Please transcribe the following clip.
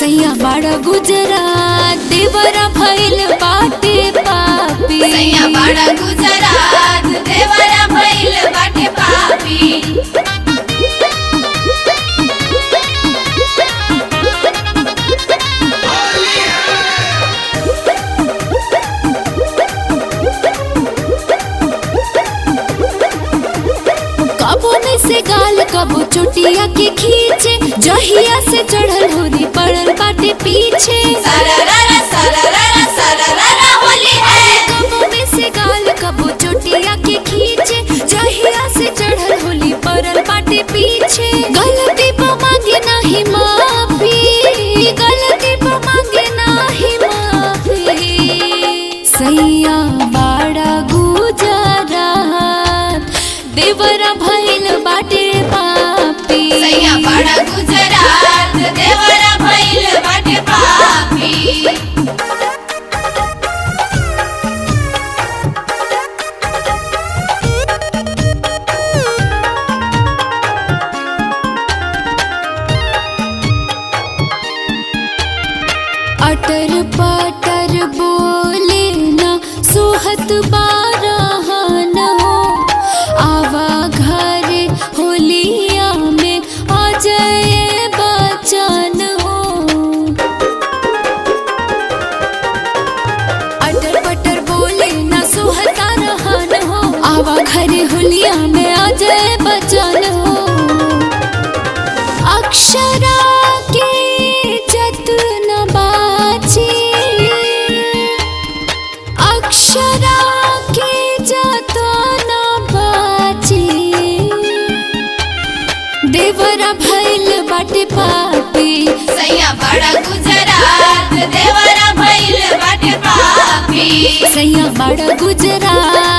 सैया बाड़ा गुजरात देवरा भइल बाटे पापी। सैया बाड़ा गुजरात देवरा भइल बाटे पापी। कबो में से गाल कबो चुटिया के खींचे, जहिया से चढ़ल होरी पड़ल बाटे पीछे। सरररा सरररा सरररा होली है। कबो में से गाल कबो चुटिया के खींचे, जहिया से चढ़ल होली पड़ल बाटे पीछे। गलती पे मांगे नाही माफी, गलती पे मांगे नाही माफी। सैया बाड़ा गुजरात देवरा भइल बाटे पापी। सैया बाड़ा गुजरात देवरा भइल बाटे पापी। अटर पटर बोले न सोहत बारहन हो, आवा घरे होलिया में अजय बचन हो। अटर पटर बोले न सोहत बारहन हो, आवा घरे होलिया में अजय बचन हो। अक्षरा के जतन बाची, अक्षरा के जतन बाची। देवरा भइल बाटे पापी। सैया बाड़ा गुजरात देवरा भइल बाटे पापी। सैया बाड़ा गुजरात